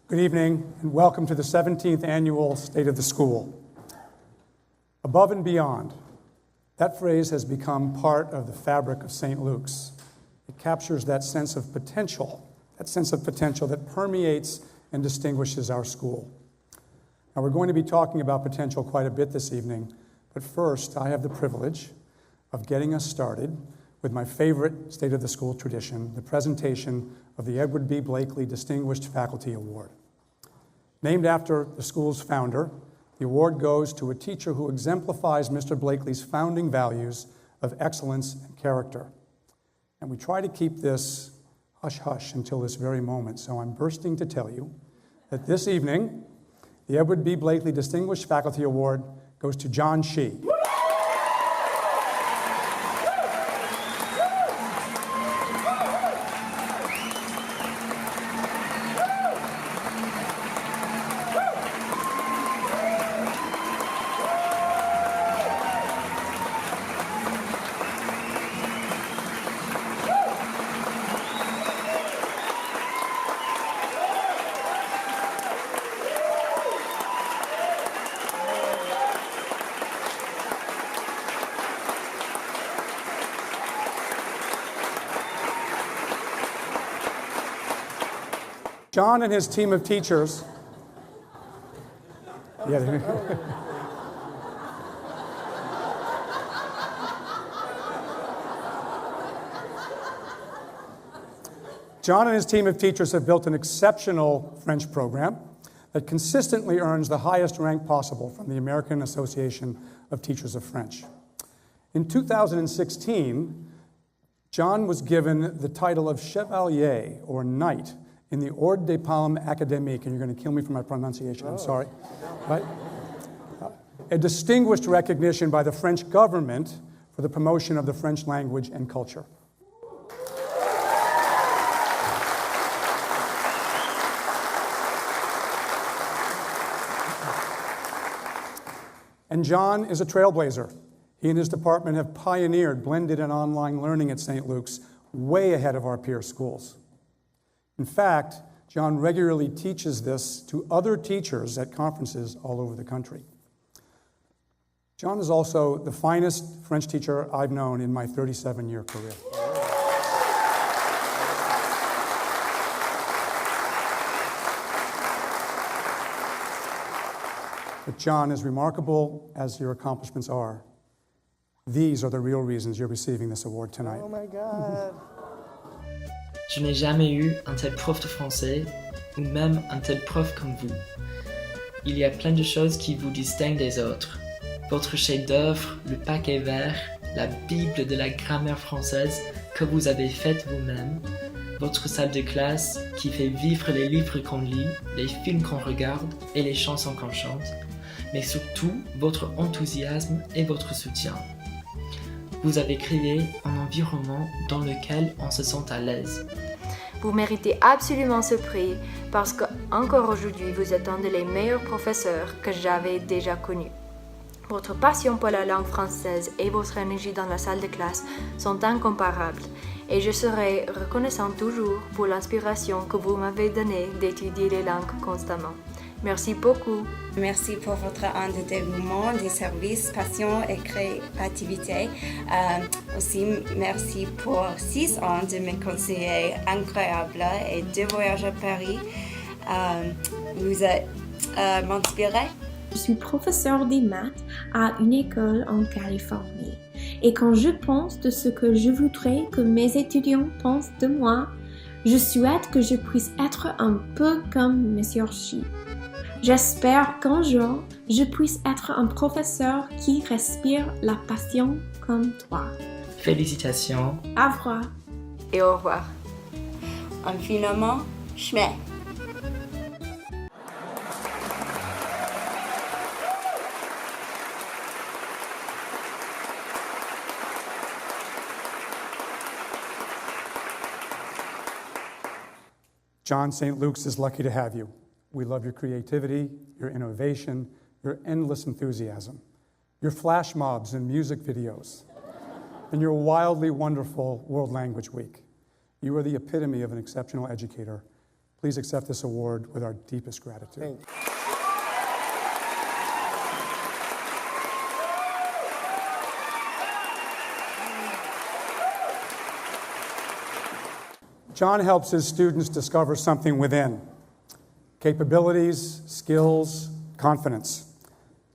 Good evening, and welcome to the 17th Annual State of the School. Above and beyond, that phrase has become part of the fabric of St. Luke's. It captures that sense of potential that permeates and distinguishes our school. Now, we're going to be talking about potential quite a bit this evening, but first, I have the privilege of getting us started with my favorite State of the School tradition, the presentation of the Edward B. Blakely Distinguished Faculty Award. Named after the school's founder, the award goes to a teacher who exemplifies Mr. Blakely's founding values of excellence and character. And we try to keep this hush-hush until this very moment, so I'm bursting to tell you that this evening, the Edward B. Blakely Distinguished Faculty Award goes to John Shee. John and his team of teachers. John and his team of teachers have built an exceptional French program that consistently earns the highest rank possible from the American Association of Teachers of French. In 2016, John was given the title of Chevalier, or Knight, in the Ordre des Palmes Académique, and you're going to kill me for my pronunciation, I'm sorry. Right? A distinguished recognition by the French government for the promotion of the French language and culture. And John is a trailblazer. He and his department have pioneered blended and online learning at St. Luke's way ahead of our peer schools. In fact, John regularly teaches this to other teachers at conferences all over the country. John is also the finest French teacher I've known in my 37-year career. But John, as remarkable as your accomplishments are, these are the real reasons you're receiving this award tonight. Oh my God. Je n'ai jamais eu un tel prof de français, ou même un tel prof comme vous. Il y a plein de choses qui vous distinguent des autres. Votre chef-d'œuvre, le paquet vert, la Bible de la grammaire française que vous avez faite vous-même, votre salle de classe qui fait vivre les livres qu'on lit, les films qu'on regarde et les chansons qu'on chante, mais surtout votre enthousiasme et votre soutien. Vous avez créé un environnement dans lequel on se sent à l'aise. Vous méritez absolument ce prix parce qu'encore aujourd'hui, vous êtes un des meilleurs professeurs que j'avais déjà connus. Votre passion pour la langue française et votre énergie dans la salle de classe sont incomparables et je serai reconnaissant toujours pour l'inspiration que vous m'avez donnée d'étudier les langues constamment. Merci beaucoup. Merci pour votre dévouement, des services, passion et créativité. Aussi, merci pour 6 ans de mes conseillers incroyables et 2 voyages à Paris. Vous êtes m'inspiré. Je suis professeur des maths à une école en Californie. Et quand je pense de ce que je voudrais que mes étudiants pensent de moi, je souhaite que je puisse être un peu comme Monsieur Shee. J'espère qu'un jour, je puisse être un professeur qui respire la passion comme toi. Félicitations. Au revoir. Et au revoir. Infiniment, Schmet. John, St. Luke's is lucky to have you. We love your creativity, your innovation, your endless enthusiasm, your flash mobs and music videos, and your wildly wonderful World Language Week. You are the epitome of an exceptional educator, Please accept this award with our deepest gratitude. John helps his students discover something within: capabilities, skills, confidence.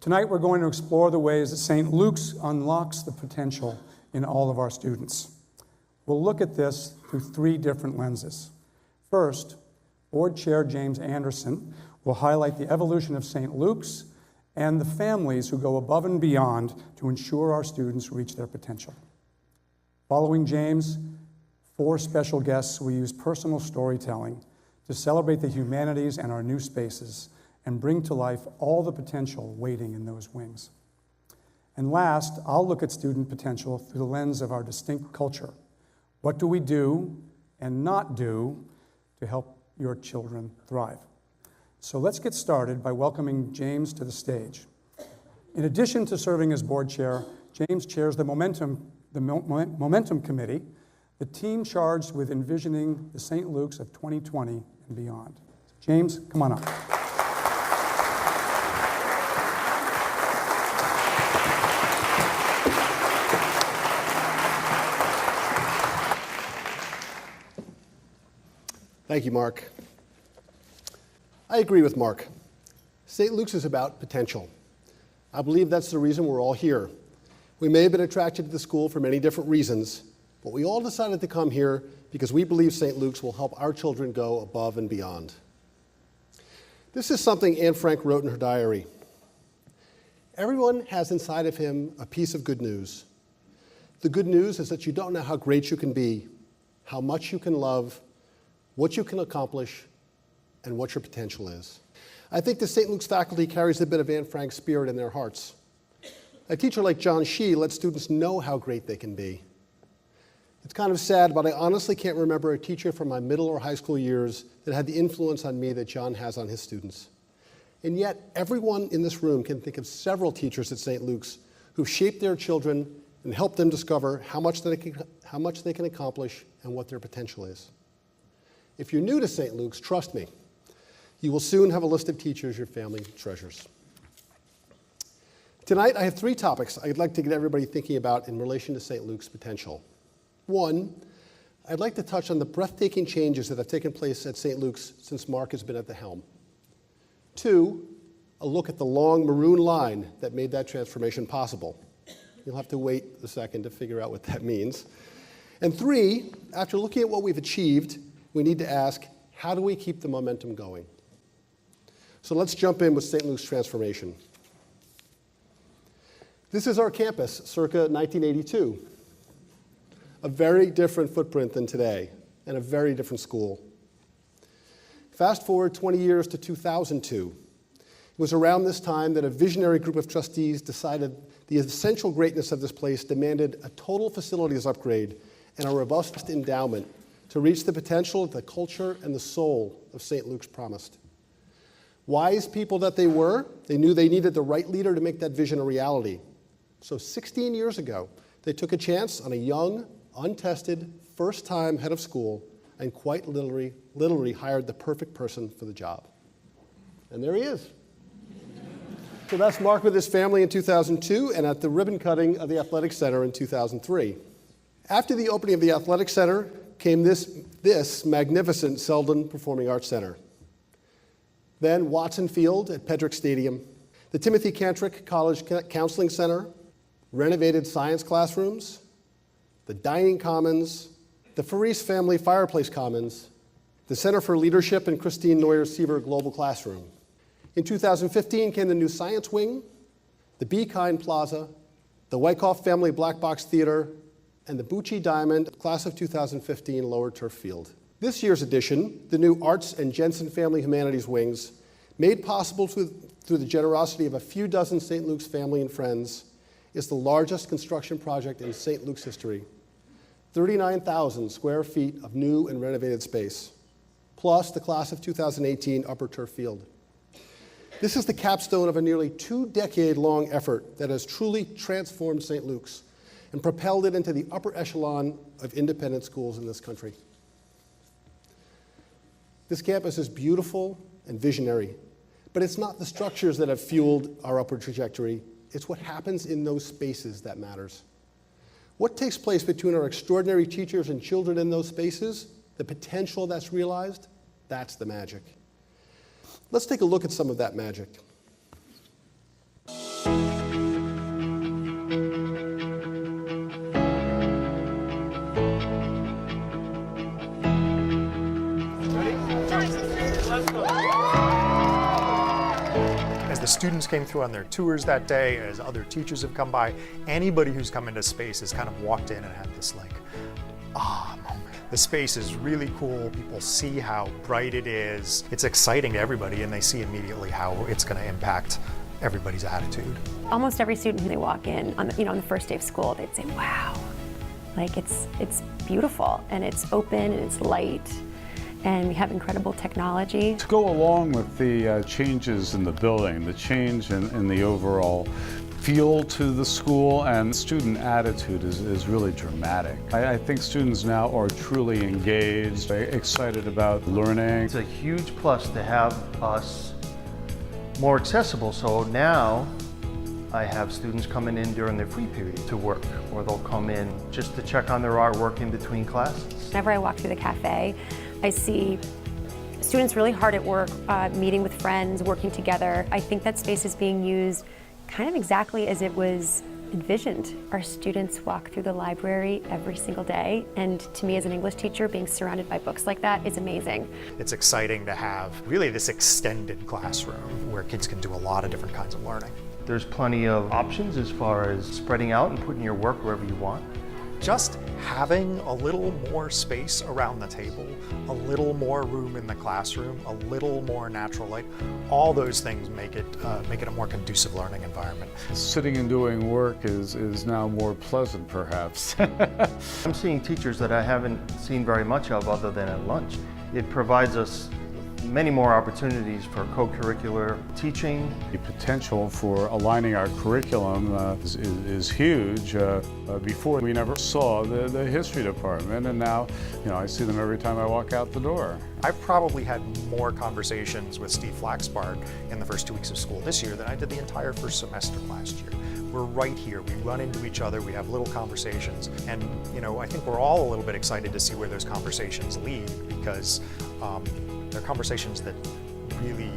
Tonight we're going to explore the ways that St. Luke's unlocks the potential in all of our students. We'll look at this through 3 different lenses. First, Board Chair James Anderson will highlight the evolution of St. Luke's and the families who go above and beyond to ensure our students reach their potential. Following James, 4 special guests will use personal storytelling to celebrate the humanities and our new spaces and bring to life all the potential waiting in those wings. And last, I'll look at student potential through the lens of our distinct culture. What do we do and not do to help your children thrive? So let's get started by welcoming James to the stage. In addition to serving as board chair, James chairs the Momentum Committee, the team charged with envisioning the St. Luke's of 2020 and beyond. James, come on up. Thank you, Mark. I agree with Mark. St. Luke's is about potential. I believe that's the reason we're all here. We may have been attracted to the school for many different reasons, but we all decided to come here because we believe St. Luke's will help our children go above and beyond. This is something Anne Frank wrote in her diary. Everyone has inside of him a piece of good news. The good news is that you don't know how great you can be, how much you can love, what you can accomplish, and what your potential is. I think the St. Luke's faculty carries a bit of Anne Frank's spirit in their hearts. A teacher like John Shee lets students know how great they can be. It's kind of sad, but I honestly can't remember a teacher from my middle or high school years that had the influence on me that John has on his students. And yet, everyone in this room can think of several teachers at St. Luke's who've shaped their children and helped them discover how much they can accomplish and what their potential is. If you're new to St. Luke's, trust me, you will soon have a list of teachers your family treasures. Tonight, I have 3 topics I'd like to get everybody thinking about in relation to St. Luke's potential. 1, I'd like to touch on the breathtaking changes that have taken place at St. Luke's since Mark has been at the helm. 2, a look at the long Maroon line that made that transformation possible. You'll have to wait a second to figure out what that means. And 3, after looking at what we've achieved, we need to ask, how do we keep the momentum going? So let's jump in with St. Luke's transformation. This is our campus circa 1982. A very different footprint than today, and a very different school. Fast forward 20 years to 2002. It was around this time that a visionary group of trustees decided the essential greatness of this place demanded a total facilities upgrade and a robust endowment to reach the potential that the culture and the soul of St. Luke's promised. Wise people that they were, they knew they needed the right leader to make that vision a reality. So 16 years ago, they took a chance on a young, untested, first-time head of school and quite literally hired the perfect person for the job. And there he is. So that's Mark with his family in 2002 and at the ribbon cutting of the Athletic Center in 2003. After the opening of the Athletic Center came this magnificent Selden Performing Arts Center. Then Watson Field at Pedrick Stadium, the Timothy Cantrick College Counseling Center, renovated science classrooms, the Dining Commons, the Faris Family Fireplace Commons, the Center for Leadership and Christine Neuer-Siever Global Classroom. In 2015 came the new Science Wing, the Be Kind Plaza, the Wyckoff Family Black Box Theater, and the Bucci Diamond Class of 2015 Lower Turf Field. This year's edition, the new Arts and Jensen Family Humanities Wings, made possible through the generosity of a few dozen St. Luke's family and friends, is the largest construction project in St. Luke's history. 39,000 square feet of new and renovated space, plus the Class of 2018 Upper Turf Field. This is the capstone of a nearly 2-decade-long effort that has truly transformed St. Luke's and propelled it into the upper echelon of independent schools in this country. This campus is beautiful and visionary, but it's not the structures that have fueled our upward trajectory. It's what happens in those spaces that matters. What takes place between our extraordinary teachers and children in those spaces, the potential that's realized, that's the magic. Let's take a look at some of that magic. As the students came through on their tours that day, as other teachers have come by, anybody who's come into space has kind of walked in and had this like, moment. The space is really cool. People see how bright it is. It's exciting to everybody, and they see immediately how it's going to impact everybody's attitude. Almost every student who they walk in on the, on the first day of school, they'd say, wow, like it's beautiful, and it's open, and it's light, and we have incredible technology. To go along with the changes in the building, the change in the overall feel to the school and student attitude is really dramatic. I think students now are truly engaged, excited about learning. It's a huge plus to have us more accessible, so now I have students coming in during their free period to work, or they'll come in just to check on their artwork in between classes. Whenever I walk through the cafe, I see students really hard at work, meeting with friends, working together. I think that space is being used kind of exactly as it was envisioned. Our students walk through the library every single day, and to me as an English teacher, being surrounded by books like that is amazing. It's exciting to have really this extended classroom where kids can do a lot of different kinds of learning. There's plenty of options as far as spreading out and putting your work wherever you want. Just having a little more space around the table, a little more room in the classroom, a little more natural light, all those things make it a more conducive learning environment. Sitting and doing work is now more pleasant, perhaps. I'm seeing teachers that I haven't seen very much of other than at lunch. It provides us many more opportunities for co-curricular teaching. The potential for aligning our curriculum is huge. Before, we never saw the history department, and now, I see them every time I walk out the door. I've probably had more conversations with Steve Flaxbart in the first 2 weeks of school this year than I did the entire first semester last year. We're right here. We run into each other. We have little conversations, and I think we're all a little bit excited to see where those conversations lead, because they're conversations that really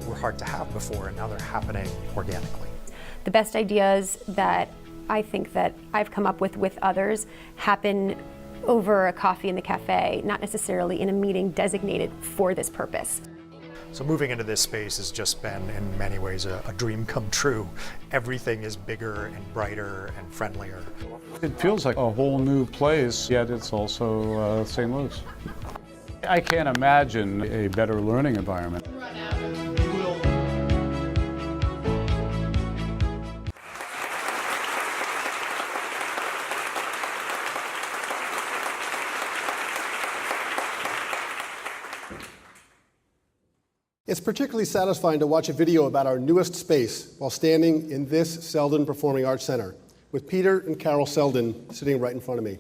were hard to have before, and now they're happening organically. The best ideas that I think that I've come up with others happen over a coffee in the cafe, not necessarily in a meeting designated for this purpose. So moving into this space has just been, in many ways, a dream come true. Everything is bigger and brighter and friendlier. It feels like a whole new place, yet it's also St. Luke's. I can't imagine a better learning environment. It's particularly satisfying to watch a video about our newest space while standing in this Selden Performing Arts Center with Peter and Carol Selden sitting right in front of me.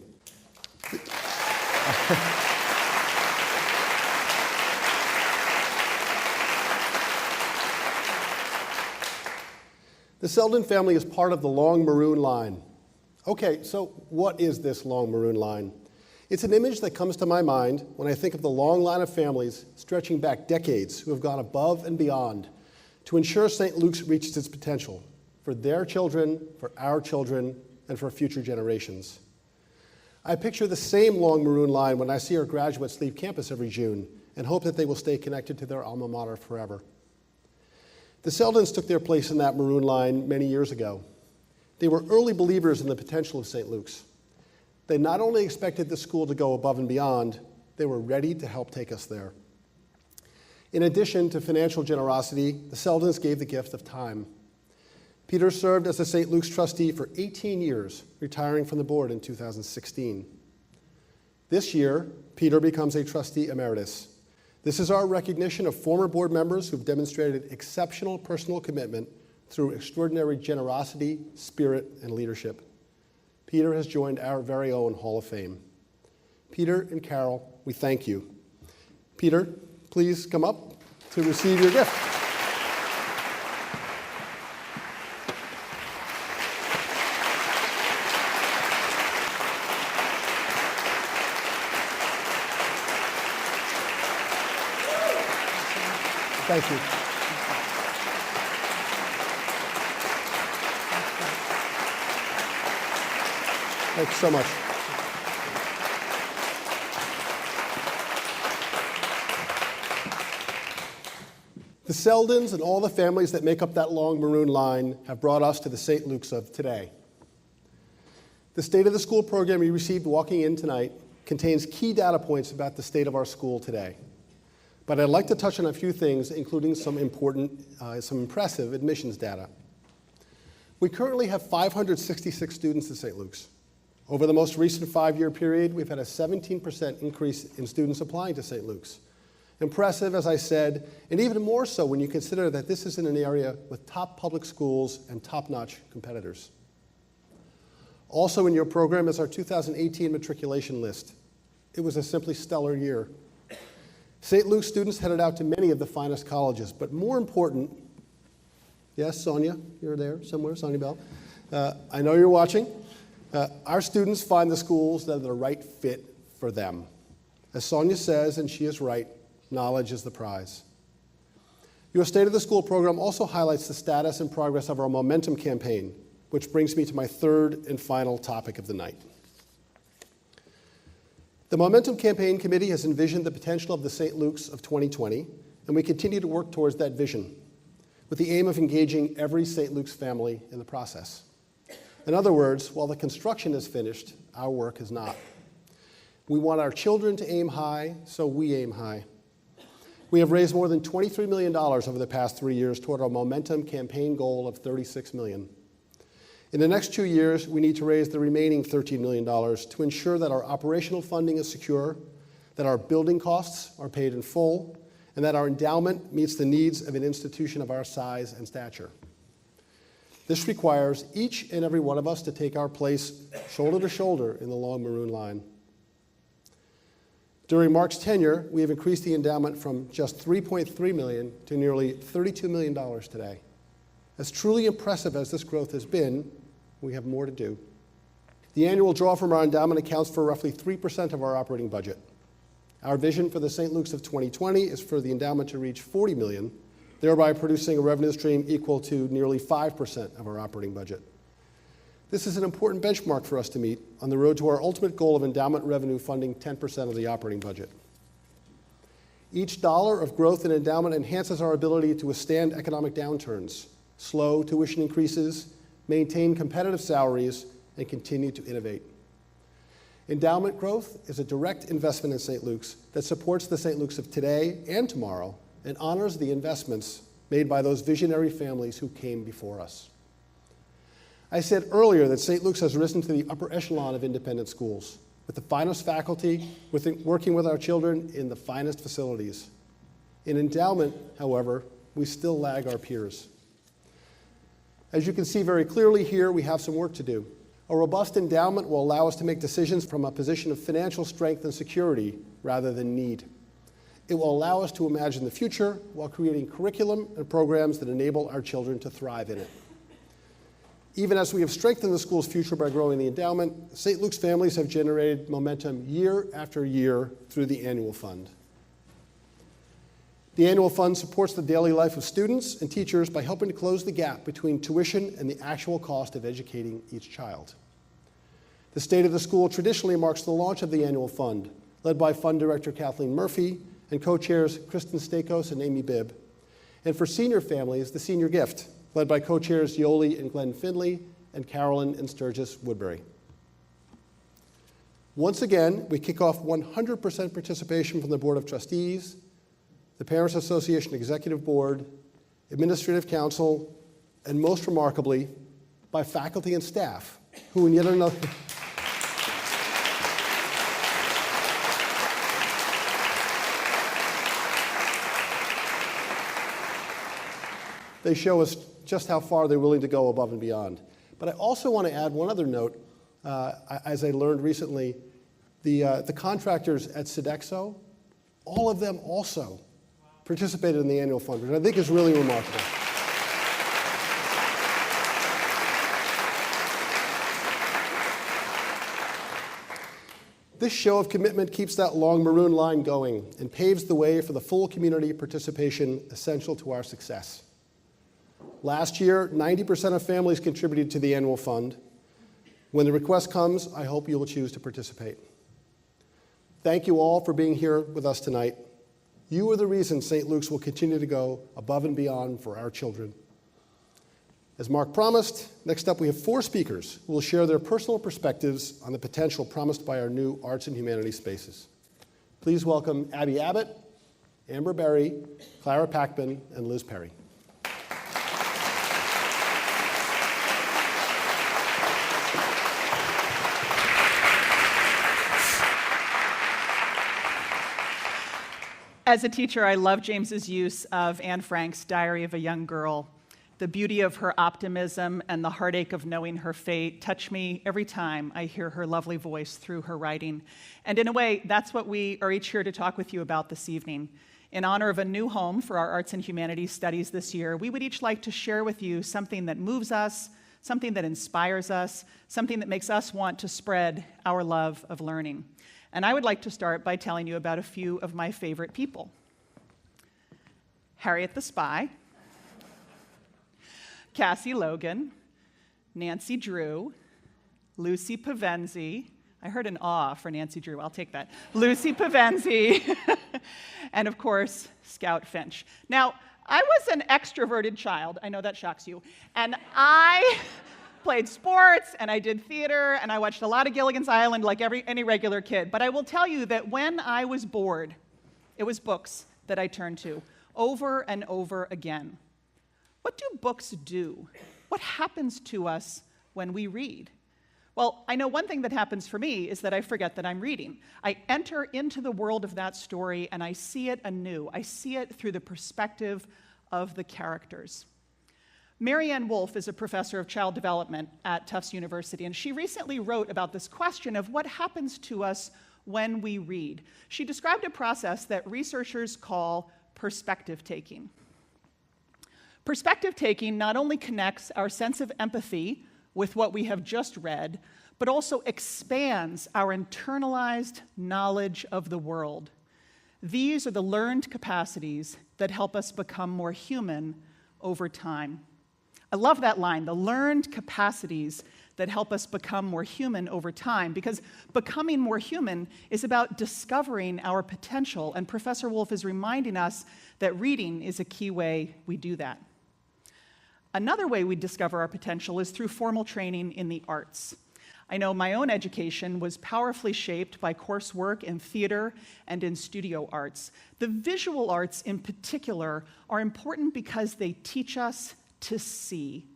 The Selden family is part of the long Maroon line. Okay, so what is this long Maroon line? It's an image that comes to my mind when I think of the long line of families stretching back decades who have gone above and beyond to ensure St. Luke's reaches its potential for their children, for our children, and for future generations. I picture the same long Maroon line when I see our graduates leave campus every June and hope that they will stay connected to their alma mater forever. The Seldens took their place in that Maroon line many years ago. They were early believers in the potential of St. Luke's. They not only expected the school to go above and beyond, they were ready to help take us there. In addition to financial generosity, the Seldens gave the gift of time. Peter served as a St. Luke's trustee for 18 years, retiring from the board in 2016. This year, Peter becomes a trustee emeritus. This is our recognition of former board members who've demonstrated exceptional personal commitment through extraordinary generosity, spirit, and leadership. Peter has joined our very own Hall of Fame. Peter and Carol, we thank you. Peter, please come up to receive your gift. Thank you. Thanks so much. The Seldons and all the families that make up that long maroon line have brought us to the St. Luke's of today. The State of the School program you received walking in tonight contains key data points about the state of our school today. But I'd like to touch on a few things, including some impressive admissions data. We currently have 566 students at St. Luke's. Over the most recent 5-year period, we've had a 17% increase in students applying to St. Luke's. Impressive, as I said, and even more so when you consider that this is in an area with top public schools and top-notch competitors. Also in your program is our 2018 matriculation list. It was a simply stellar year. St. Luke's students headed out to many of the finest colleges, but more important, yes, Sonia, you're there somewhere, Sonia Bell. I know you're watching. Our students find the schools that are the right fit for them. As Sonia says, and she is right, knowledge is the prize. Your State of the School program also highlights the status and progress of our Momentum campaign, which brings me to my third and final topic of the night. The Momentum Campaign Committee has envisioned the potential of the St. Luke's of 2020, and we continue to work towards that vision, with the aim of engaging every St. Luke's family in the process. In other words, while the construction is finished, our work is not. We want our children to aim high, so we aim high. We have raised more than $23 million over the past 3 years toward our Momentum campaign goal of $36 million. In the next 2 years, we need to raise the remaining $13 million to ensure that our operational funding is secure, that our building costs are paid in full, and that our endowment meets the needs of an institution of our size and stature. This requires each and every one of us to take our place shoulder to shoulder in the long maroon line. During Mark's tenure, we have increased the endowment from just $3.3 million to nearly $32 million today. As truly impressive as this growth has been, we have more to do. The annual draw from our endowment accounts for roughly 3% of our operating budget. Our vision for the St. Luke's of 2020 is for the endowment to reach $40 million, thereby producing a revenue stream equal to nearly 5% of our operating budget. This is an important benchmark for us to meet on the road to our ultimate goal of endowment revenue funding 10% of the operating budget. Each dollar of growth in endowment enhances our ability to withstand economic downturns, slow tuition increases, maintain competitive salaries, and continue to innovate. Endowment growth is a direct investment in St. Luke's that supports the St. Luke's of today and tomorrow and honors the investments made by those visionary families who came before us. I said earlier that St. Luke's has risen to the upper echelon of independent schools, with the finest faculty, working with our children in the finest facilities. In endowment, however, we still lag our peers. As you can see very clearly here, we have some work to do. A robust endowment will allow us to make decisions from a position of financial strength and security rather than need. It will allow us to imagine the future while creating curriculum and programs that enable our children to thrive in it. Even as we have strengthened the school's future by growing the endowment, St. Luke's families have generated momentum year after year through the annual fund. The annual fund supports the daily life of students and teachers by helping to close the gap between tuition and the actual cost of educating each child. The State of the School traditionally marks the launch of the annual fund, led by Fund Director Kathleen Murphy and co-chairs Kristen Stakos and Amy Bibb. And for senior families, the Senior Gift, led by co-chairs Yoli and Glenn Finley and Carolyn and Sturgis Woodbury. Once again, we kick off 100% participation from the Board of Trustees, the Parents Association Executive Board, Administrative Council, and most remarkably, by faculty and staff, who in yet another... They show us just how far they're willing to go above and beyond. But I also want to add one other note. As I learned recently, the contractors at Sodexo, all of them also participated in the annual fund, which I think is really remarkable. This show of commitment keeps that long Maroon line going and paves the way for the full community participation essential to our success. Last year, 90% of families contributed to the annual fund. When the request comes, I hope you will choose to participate. Thank you all for being here with us tonight. You are the reason St. Luke's will continue to go above and beyond for our children. As Mark promised, next up we have 4 speakers who will share their personal perspectives on the potential promised by our new arts and humanities spaces. Please welcome Abby Abbott, Amber Berry, Clara Packman, and Liz Perry. As a teacher, I love James's use of Anne Frank's Diary of a Young Girl. The beauty of her optimism and the heartache of knowing her fate touch me every time I hear her lovely voice through her writing. And in a way, that's what we are each here to talk with you about this evening. In honor of a new home for our arts and humanities studies this year, we would each like to share with you something that moves us, something that inspires us, something that makes us want to spread our love of learning. And I would like to start by telling you about a few of my favorite people. Harriet the Spy, Cassie Logan, Nancy Drew, Lucy Pavenzi. I heard an awe for Nancy Drew. I'll take that. Lucy Pavenzi, and of course, Scout Finch. Now, I was an extroverted child. I know that shocks you. And I played sports, and I did theater, and I watched a lot of Gilligan's Island like any regular kid. But I will tell you that when I was bored, it was books that I turned to over and over again. What do books do? What happens to us when we read? Well, I know one thing that happens for me is that I forget that I'm reading. I enter into the world of that story and I see it anew. I see it through the perspective of the characters. Marianne Wolf is a professor of child development at Tufts University, and she recently wrote about this question of what happens to us when we read. She described a process that researchers call perspective taking. Perspective taking not only connects our sense of empathy with what we have just read, but also expands our internalized knowledge of the world. These are the learned capacities that help us become more human over time. I love that line, the learned capacities that help us become more human over time, because becoming more human is about discovering our potential, and Professor Wolf is reminding us that reading is a key way we do that. Another way we discover our potential is through formal training in the arts. I know my own education was powerfully shaped by coursework in theater and in studio arts. The visual arts in particular are important because they teach us to see.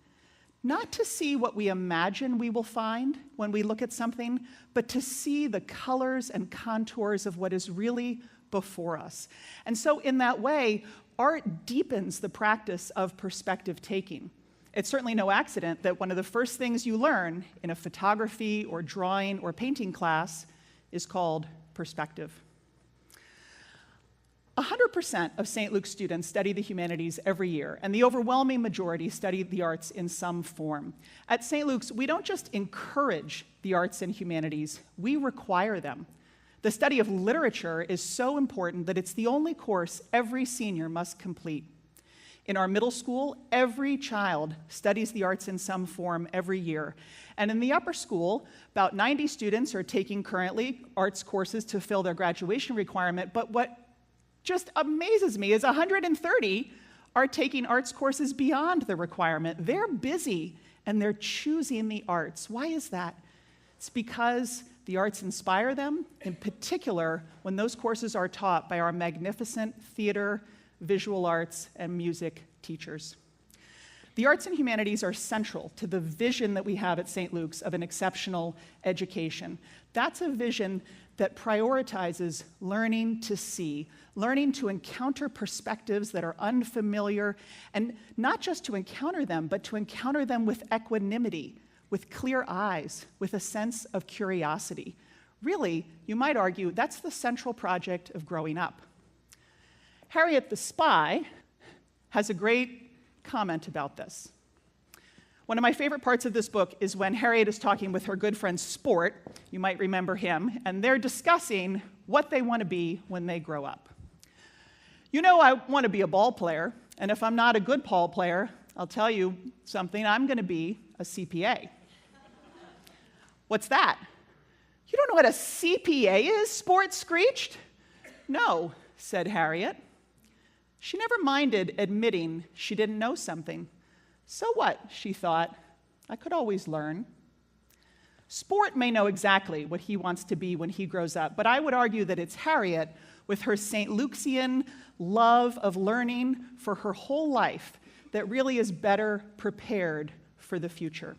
Not to see what we imagine we will find when we look at something, but to see the colors and contours of what is really before us. And so in that way, art deepens the practice of perspective taking. It's certainly no accident that one of the first things you learn in a photography or drawing or painting class is called perspective. 100% of St. Luke's students study the humanities every year, and the overwhelming majority study the arts in some form. At St. Luke's, we don't just encourage the arts and humanities, we require them. The study of literature is so important that it's the only course every senior must complete. In our middle school, every child studies the arts in some form every year. And in the upper school, about 90 students are taking currently arts courses to fill their graduation requirement, but what just amazes me is 130 are taking arts courses beyond the requirement. They're busy and they're choosing the arts. Why is that? It's because the arts inspire them, in particular when those courses are taught by our magnificent theater, visual arts, and music teachers. The arts and humanities are central to the vision that we have at St. Luke's of an exceptional education. That's a vision that prioritizes learning to see, learning to encounter perspectives that are unfamiliar, and not just to encounter them, but to encounter them with equanimity, with clear eyes, with a sense of curiosity. Really, you might argue, that's the central project of growing up. Harriet the Spy has a great comment about this. One of my favorite parts of this book is when Harriet is talking with her good friend Sport, you might remember him, and they're discussing what they want to be when they grow up. You know, I want to be a ball player, and if I'm not a good ball player, I'll tell you something, I'm going to be a CPA. What's that? You don't know what a CPA is? Sport screeched. No, said Harriet. She never minded admitting she didn't know something. So what, she thought, I could always learn. Sport may know exactly what he wants to be when he grows up, but I would argue that it's Harriet, with her St. Lucian love of learning for her whole life, that really is better prepared for the future.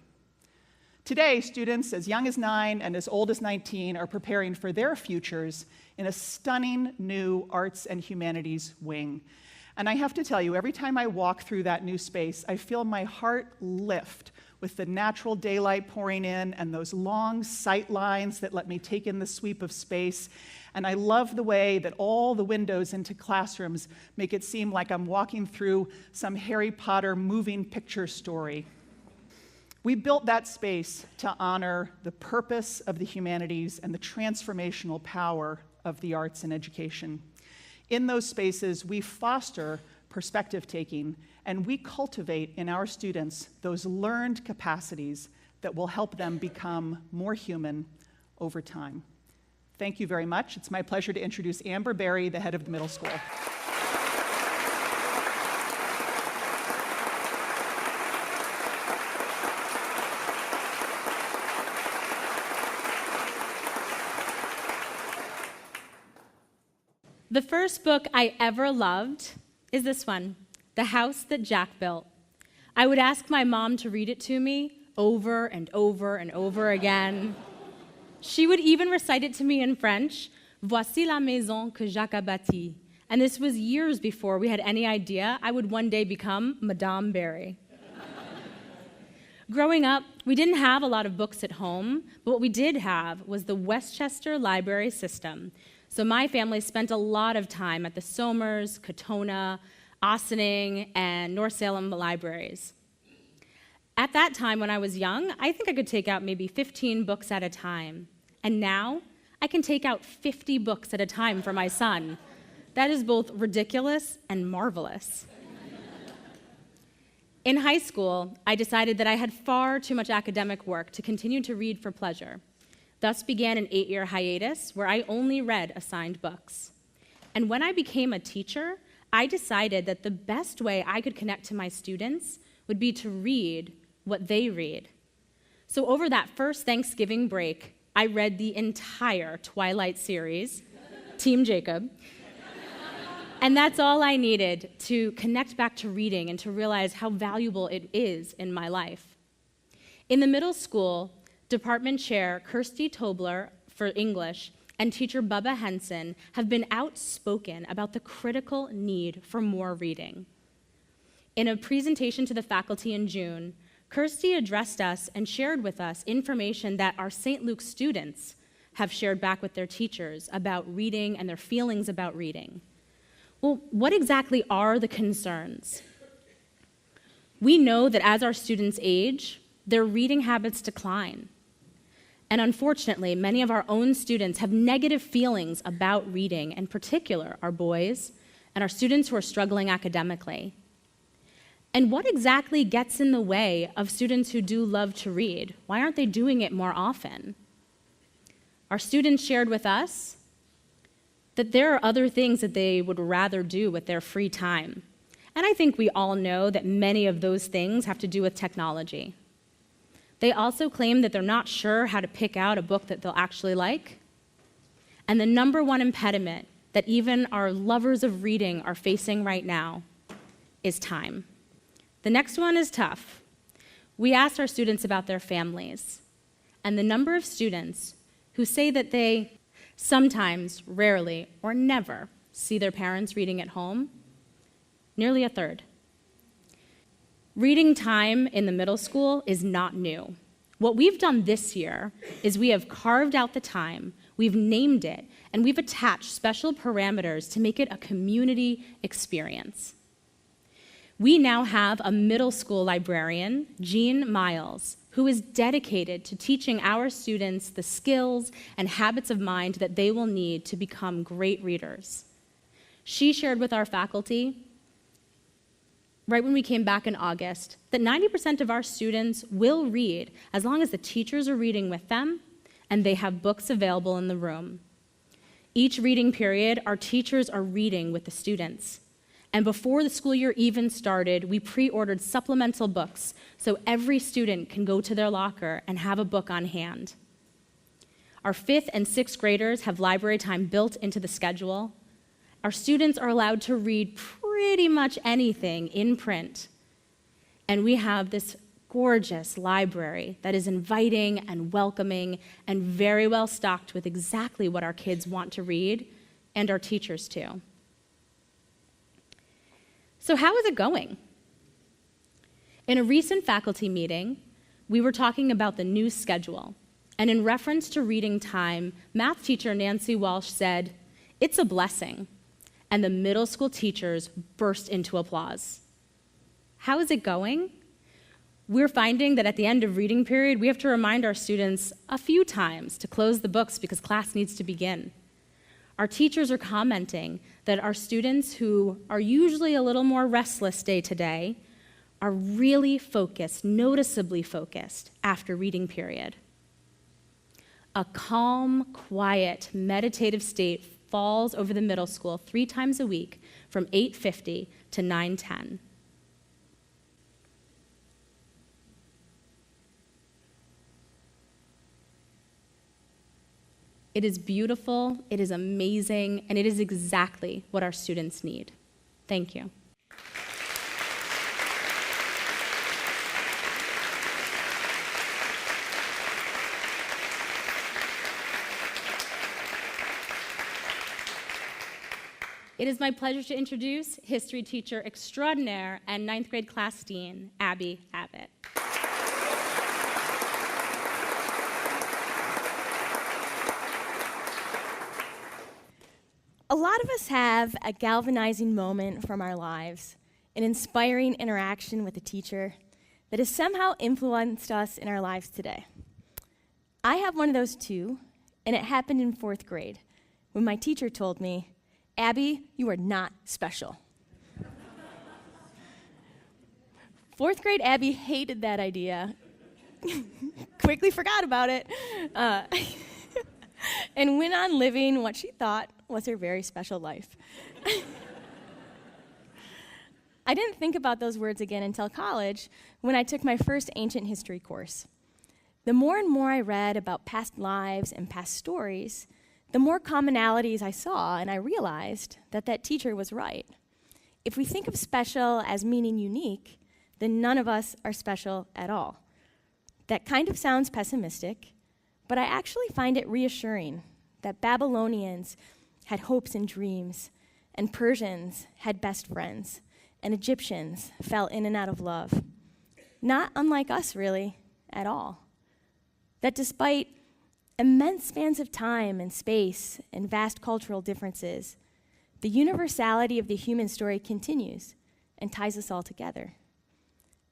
Today, students as young as 9 and as old as 19 are preparing for their futures in a stunning new arts and humanities wing. And I have to tell you, every time I walk through that new space, I feel my heart lift with the natural daylight pouring in and those long sight lines that let me take in the sweep of space. And I love the way that all the windows into classrooms make it seem like I'm walking through some Harry Potter moving picture story. We built that space to honor the purpose of the humanities and the transformational power of the arts in education. In those spaces, we foster perspective-taking, and we cultivate in our students those learned capacities that will help them become more human over time. Thank you very much. It's my pleasure to introduce Amber Berry, the head of the middle school. The first book I ever loved is this one, The House That Jack Built. I would ask my mom to read it to me over and over and over again. She would even recite it to me in French, Voici la maison que Jacques a bâtie. And this was years before we had any idea I would one day become Madame Berry. Growing up, we didn't have a lot of books at home, but what we did have was the Westchester Library System. So my family spent a lot of time at the Somers, Katona, Ossining, and North Salem libraries. At that time, when I was young, I think I could take out maybe 15 books at a time. And now, I can take out 50 books at a time for my son. That is both ridiculous and marvelous. In high school, I decided that I had far too much academic work to continue to read for pleasure. Thus began an 8-year hiatus where I only read assigned books. And when I became a teacher, I decided that the best way I could connect to my students would be to read what they read. So over that first Thanksgiving break, I read the entire Twilight series, Team Jacob. And that's all I needed to connect back to reading and to realize how valuable it is in my life. In the middle school, Department Chair Kirsty Tobler for English and teacher Bubba Henson have been outspoken about the critical need for more reading. In a presentation to the faculty in June, Kirsty addressed us and shared with us information that our St. Luke students have shared back with their teachers about reading and their feelings about reading. Well, what exactly are the concerns? We know that as our students age, their reading habits decline. And unfortunately, many of our own students have negative feelings about reading, in particular our boys and our students who are struggling academically. And what exactly gets in the way of students who do love to read? Why aren't they doing it more often? Our students shared with us that there are other things that they would rather do with their free time. And I think we all know that many of those things have to do with technology. They also claim that they're not sure how to pick out a book that they'll actually like. And the number one impediment that even our lovers of reading are facing right now is time. The next one is tough. We asked our students about their families, and the number of students who say that they sometimes, rarely, or never see their parents reading at home, nearly a third. Reading time in the middle school is not new. What we've done this year is we have carved out the time We've named it, and we've attached special parameters to make it a community experience. We now have a middle school librarian, Jean Miles, who is dedicated to teaching our students the skills and habits of mind that they will need to become great readers. She shared with our faculty, right when we came back in August, that 90% of our students will read as long as the teachers are reading with them and they have books available in the room. Each reading period, our teachers are reading with the students. And before the school year even started, we pre-ordered supplemental books so every student can go to their locker and have a book on hand. Our 5th and 6th graders have library time built into the schedule. Our students are allowed to read pretty much anything in print. And we have this gorgeous library that is inviting and welcoming and very well stocked with exactly what our kids want to read, and our teachers too. So how is it going? In a recent faculty meeting, we were talking about the new schedule, and in reference to reading time, math teacher Nancy Walsh said, "It's a blessing," and the middle school teachers burst into applause. How is it going? We're finding that at the end of reading period, we have to remind our students a few times to close the books because class needs to begin. Our teachers are commenting that our students who are usually a little more restless day to day are really focused, noticeably focused after reading period. A calm, quiet, meditative state falls over the middle school 3 times a week from 8:50 to 9:10. It is beautiful, it is amazing, and it is exactly what our students need. Thank you. It is my pleasure to introduce history teacher extraordinaire and 9th grade class dean, Abby Abbott. A lot of us have a galvanizing moment from our lives, an inspiring interaction with a teacher that has somehow influenced us in our lives today. I have one of those too, and it happened in 4th grade when my teacher told me, "Abby, you are not special." 4th grade Abby hated that idea, quickly forgot about it, and went on living what she thought was her very special life. I didn't think about those words again until college when I took my first ancient history course. The more and more I read about past lives and past stories, the more commonalities I saw, and I realized that that teacher was right. If we think of special as meaning unique, then none of us are special at all. That kind of sounds pessimistic, but I actually find it reassuring that Babylonians had hopes and dreams, and Persians had best friends, and Egyptians fell in and out of love. Not unlike us, really, at all. That despite immense spans of time and space and vast cultural differences, the universality of the human story continues and ties us all together.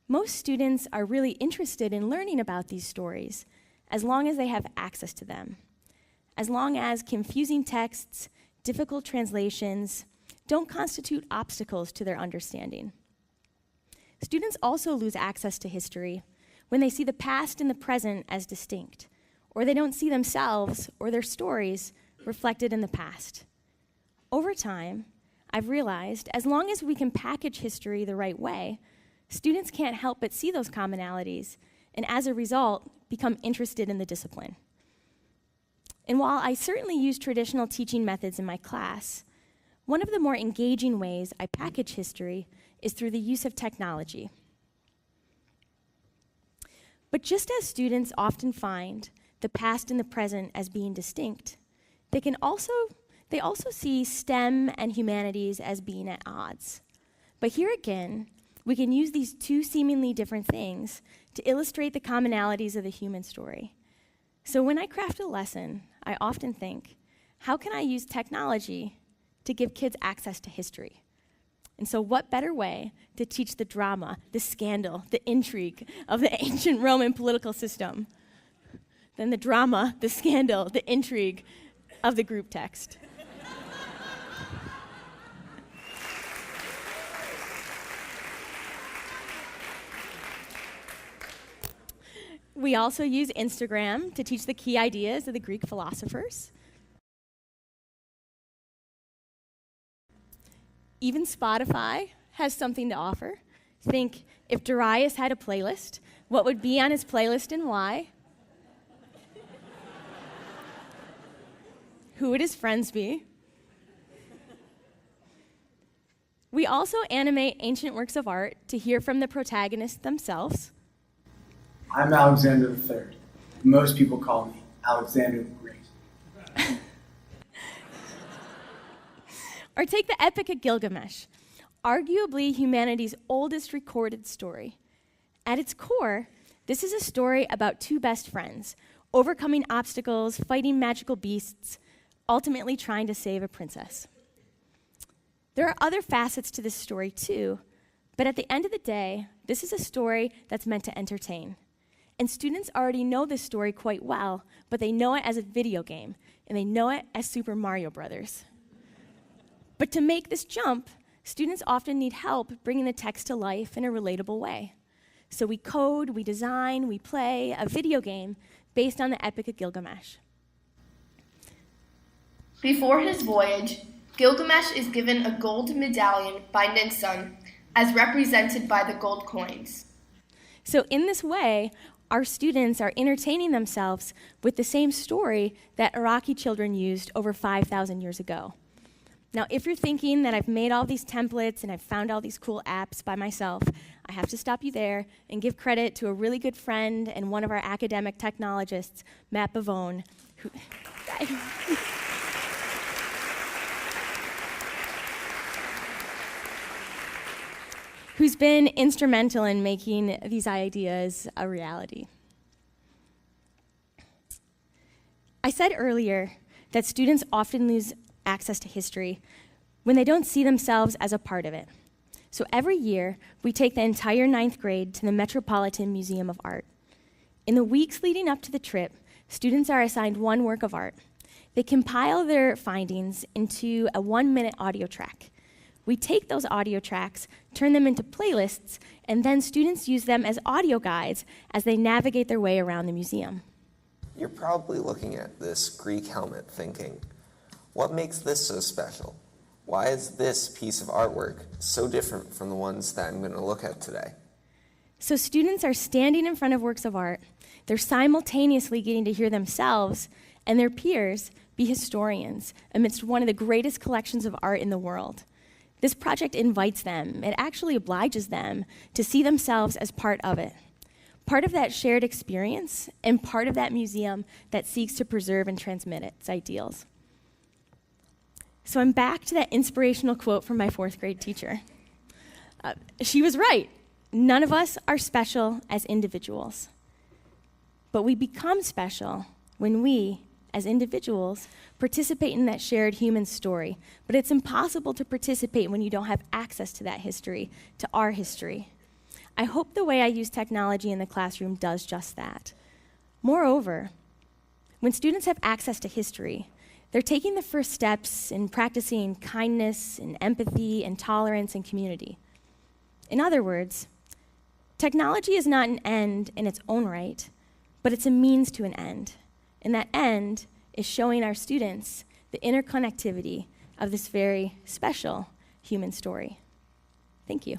Most students are really interested in learning about these stories as long as they have access to them, as long as confusing texts, difficult translations don't constitute obstacles to their understanding. Students also lose access to history when they see the past and the present as distinct, or they don't see themselves or their stories reflected in the past. Over time, I've realized as long as we can package history the right way, students can't help but see those commonalities, and as a result, become interested in the discipline. And while I certainly use traditional teaching methods in my class, one of the more engaging ways I package history is through the use of technology. But just as students often find the past and the present as being distinct, they also see STEM and humanities as being at odds. But here again, we can use these two seemingly different things to illustrate the commonalities of the human story. So when I craft a lesson, I often think, how can I use technology to give kids access to history? And so what better way to teach the drama, the scandal, the intrigue of the ancient Roman political system than the drama, the scandal, the intrigue of the group text? We also use Instagram to teach the key ideas of the Greek philosophers. Even Spotify has something to offer. Think, if Darius had a playlist, what would be on his playlist and why? Who would his friends be? We also animate ancient works of art to hear from the protagonists themselves. I'm Alexander III. Most people call me Alexander the Great. Or take the Epic of Gilgamesh, arguably humanity's oldest recorded story. At its core, this is a story about two best friends, overcoming obstacles, fighting magical beasts, ultimately trying to save a princess. There are other facets to this story too, but at the end of the day, this is a story that's meant to entertain. And students already know this story quite well, but they know it as a video game, and they know it as Super Mario Brothers. But to make this jump, students often need help bringing the text to life in a relatable way. So we code, we design, we play a video game based on the Epic of Gilgamesh. Before his voyage, Gilgamesh is given a gold medallion by Ninsun, as represented by the gold coins. So in this way, our students are entertaining themselves with the same story that Iraqi children used over 5,000 years ago. Now, if you're thinking that I've made all these templates and I've found all these cool apps by myself, I have to stop you there and give credit to a really good friend and one of our academic technologists, Matt Bavone, who's been instrumental in making these ideas a reality. I said earlier that students often lose access to history when they don't see themselves as a part of it. So every year, we take the entire 9th grade to the Metropolitan Museum of Art. In the weeks leading up to the trip, students are assigned one work of art. They compile their findings into a 1-minute audio track. We take those audio tracks, turn them into playlists, and then students use them as audio guides as they navigate their way around the museum. You're probably looking at this Greek helmet thinking, what makes this so special? Why is this piece of artwork so different from the ones that I'm going to look at today? So students are standing in front of works of art. They're simultaneously getting to hear themselves and their peers be historians amidst one of the greatest collections of art in the world. This project invites them, it actually obliges them to see themselves as part of it, part of that shared experience and part of that museum that seeks to preserve and transmit its ideals. So I'm back to that inspirational quote from my 4th grade teacher. She was right. None of us are special as individuals, but we become special when we, as individuals, participate in that shared human story. But it's impossible to participate when you don't have access to that history, to our history. I hope the way I use technology in the classroom does just that. Moreover, when students have access to history, they're taking the first steps in practicing kindness and empathy and tolerance and community. In other words, technology is not an end in its own right, but it's a means to an end. And that end is showing our students the interconnectivity of this very special human story. Thank you.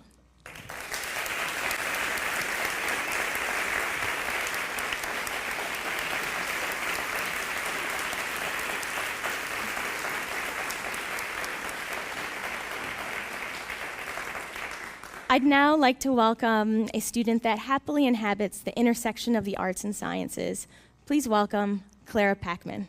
I'd now like to welcome a student that happily inhabits the intersection of the arts and sciences. Please welcome Clara Packman.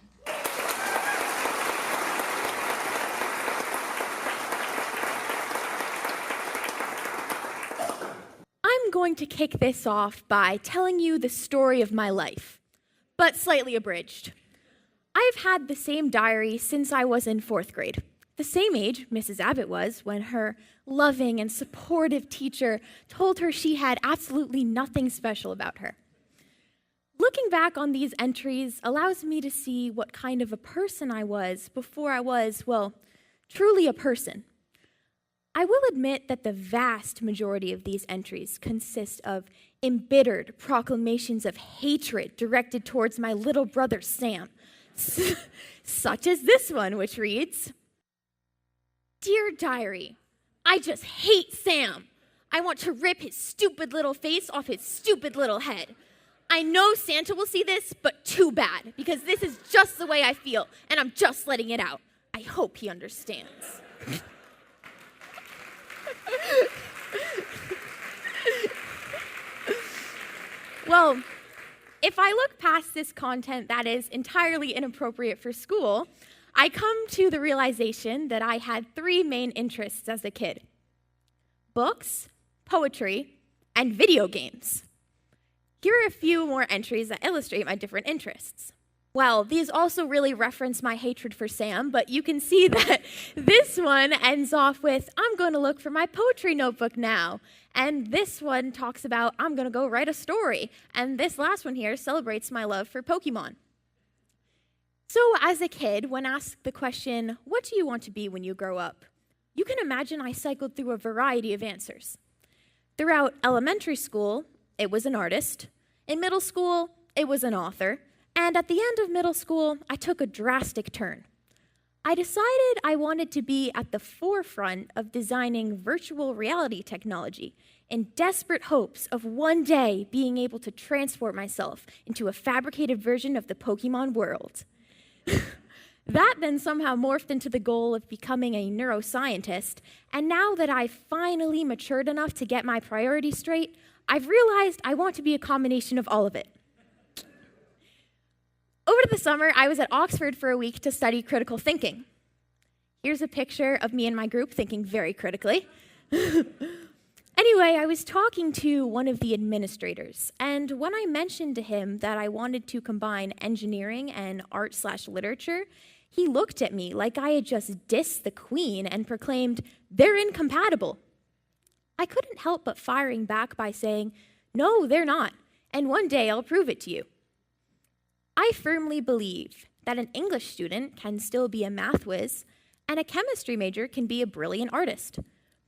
I'm going to kick this off by telling you the story of my life. but slightly abridged. I've had the same diary since I was in 4th grade, the same age Mrs. Abbott was when her loving and supportive teacher told her she had absolutely nothing special about her. Looking back on these entries allows me to see what kind of a person I was before I was, well, truly a person. I will admit that the vast majority of these entries consist of embittered proclamations of hatred directed towards my little brother Sam, such as this one, which reads, "Dear Diary, I just hate Sam. I want to rip his stupid little face off his stupid little head. I know Santa will see this, but too bad, because this is just the way I feel, and I'm just letting it out. I hope he understands." Well, if I look past this content that is entirely inappropriate for school, I come to the realization that I had 3 main interests as a kid: books, poetry, and video games. Here are a few more entries that illustrate my different interests. Well, these also really reference my hatred for Sam, but you can see that this one ends off with, "I'm going to look for my poetry notebook now." And this one talks about, "I'm going to go write a story." And this last one here celebrates my love for Pokemon. So as a kid, when asked the question, "What do you want to be when you grow up?" you can imagine I cycled through a variety of answers. Throughout elementary school, it was an artist. In middle school, it was an author. And at the end of middle school, I took a drastic turn. I decided I wanted to be at the forefront of designing virtual reality technology in desperate hopes of one day being able to transport myself into a fabricated version of the Pokemon world. That then somehow morphed into the goal of becoming a neuroscientist, and now that I've finally matured enough to get my priorities straight, I've realized I want to be a combination of all of it. Over the summer, I was at Oxford for a week to study critical thinking. Here's a picture of me and my group thinking very critically. Anyway, I was talking to one of the administrators, and when I mentioned to him that I wanted to combine engineering and art/literature, he looked at me like I had just dissed the Queen and proclaimed, "They're incompatible." I couldn't help but firing back by saying, "No, they're not, and one day I'll prove it to you." I firmly believe that an English student can still be a math whiz, and a chemistry major can be a brilliant artist.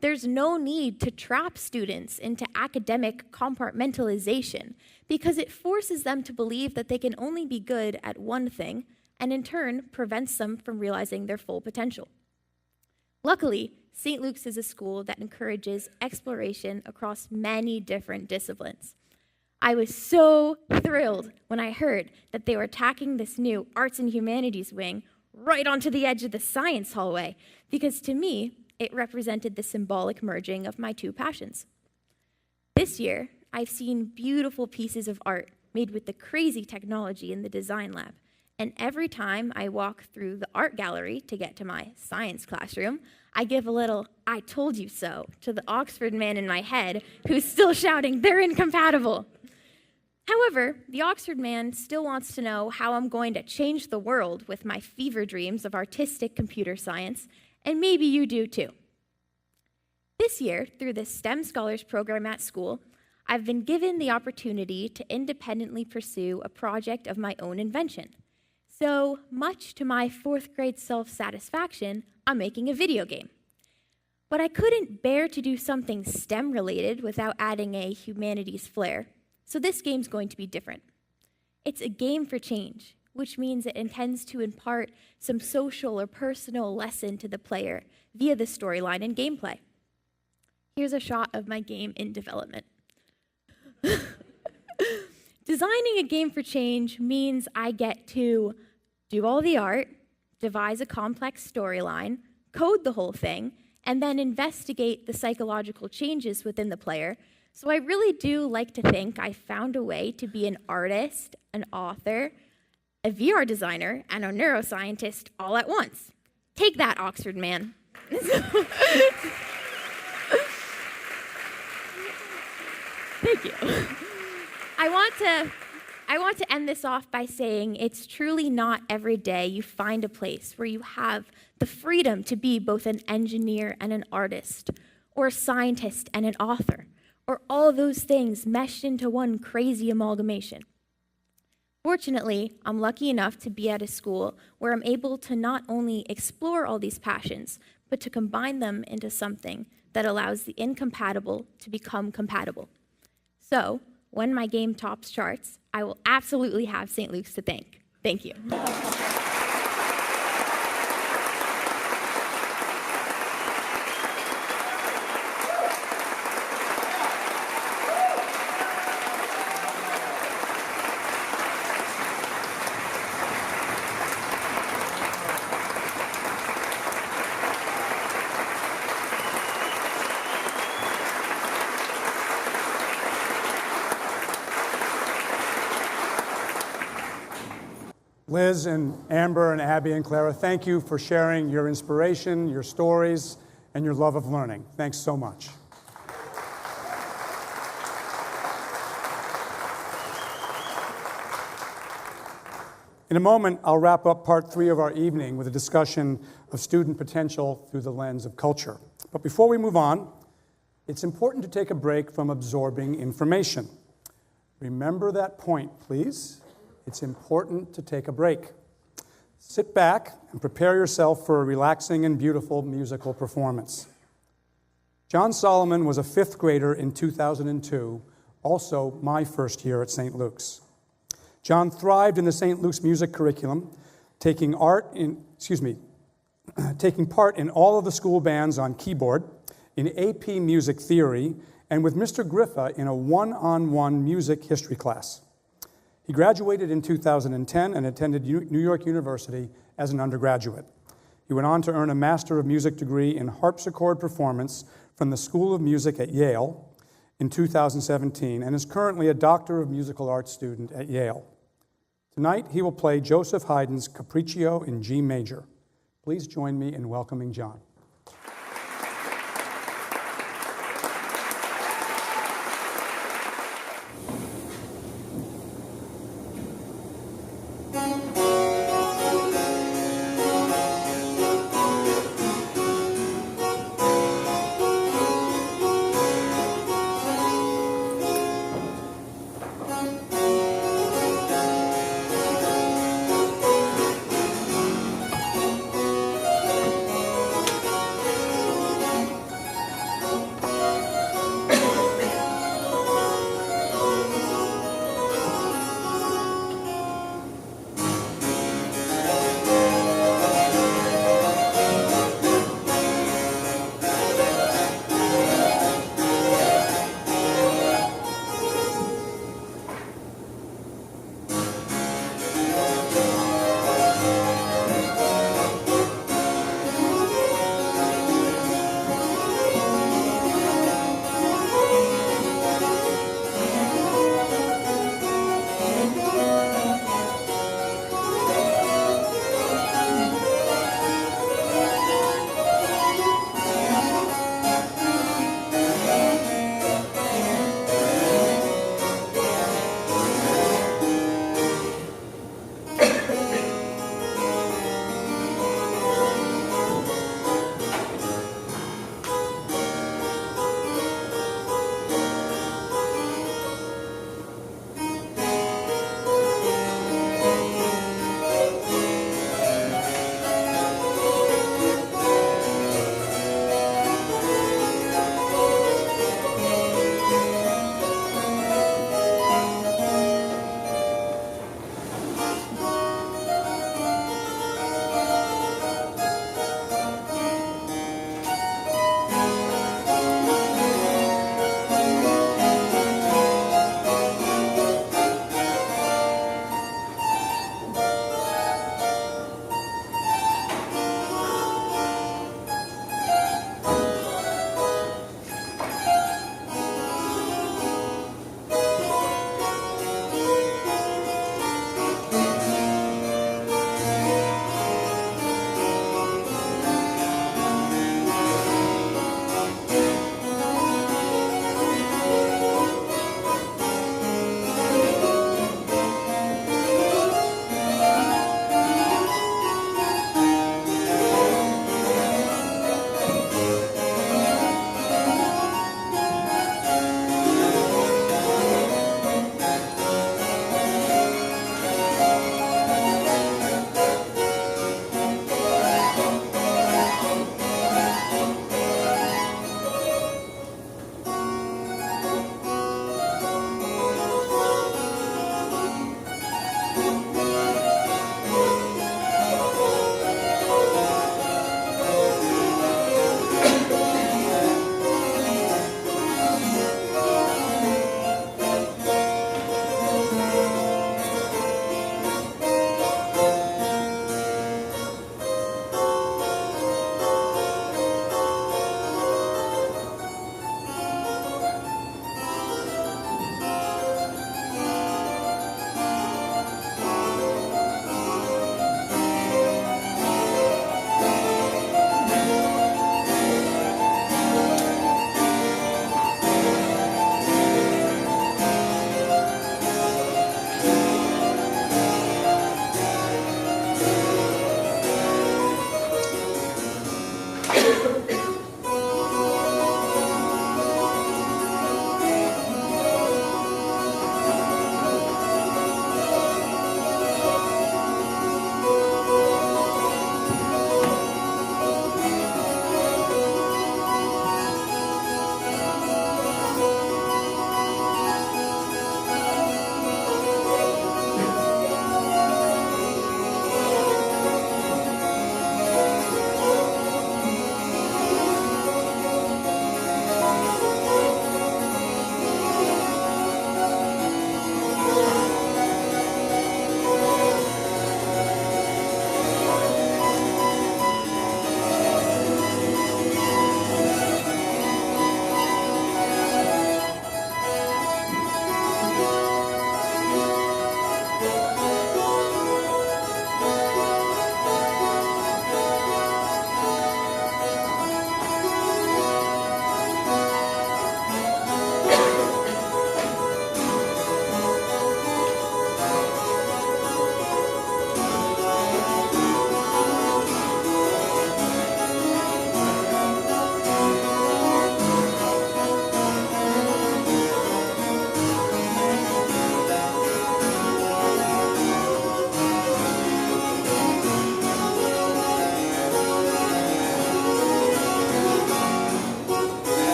There's no need to trap students into academic compartmentalization because it forces them to believe that they can only be good at one thing and in turn prevents them from realizing their full potential. Luckily, St. Luke's is a school that encourages exploration across many different disciplines. I was so thrilled when I heard that they were tacking this new Arts and Humanities wing right onto the edge of the science hallway, because to me, it represented the symbolic merging of my 2 passions. This year, I've seen beautiful pieces of art made with the crazy technology in the design lab, and every time I walk through the art gallery to get to my science classroom, I give a little "I told you so" to the Oxford man in my head who's still shouting, "They're incompatible." However, the Oxford man still wants to know how I'm going to change the world with my fever dreams of artistic computer science, and maybe you do too. This year, through the STEM Scholars Program at school, I've been given the opportunity to independently pursue a project of my own invention. So, much to my 4th grade self-satisfaction, I'm making a video game. But I couldn't bear to do something STEM-related without adding a humanities flair. So this game's going to be different. It's a game for change, which means it intends to impart some social or personal lesson to the player via the storyline and gameplay. Here's a shot of my game in development. Designing a game for change means I get to do all the art, devise a complex storyline, code the whole thing, and then investigate the psychological changes within the player. So I really do like to think I found a way to be an artist, an author, a VR designer, and a neuroscientist all at once. Take that, Oxford man. Thank you. I want to I want to end this off by saying it's truly not every day you find a place where you have the freedom to be both an engineer and an artist, or a scientist and an author, or all those things meshed into one crazy amalgamation. Fortunately, I'm lucky enough to be at a school where I'm able to not only explore all these passions, but to combine them into something that allows the incompatible to become compatible. So, when my game tops charts, I will absolutely have St. Luke's to thank. Thank you. Liz and Amber and Abby and Clara, thank you for sharing your inspiration, your stories, and your love of learning. Thanks so much. In a moment, I'll wrap up part 3 of our evening with a discussion of student potential through the lens of culture. But before we move on, it's important to take a break from absorbing information. Remember that point, please. It's important to take a break. Sit back and prepare yourself for a relaxing and beautiful musical performance. John Solomon was a 5th grader in 2002, also my first year at St. Luke's. John thrived in the St. Luke's music curriculum, taking part in all of the school bands on keyboard, in AP music theory, and with Mr. Griffa in a one-on-one music history class. He graduated in 2010 and attended New York University as an undergraduate. He went on to earn a Master of Music degree in harpsichord performance from the School of Music at Yale in 2017 and is currently a Doctor of Musical Arts student at Yale. Tonight, he will play Joseph Haydn's Capriccio in G major. Please join me in welcoming John.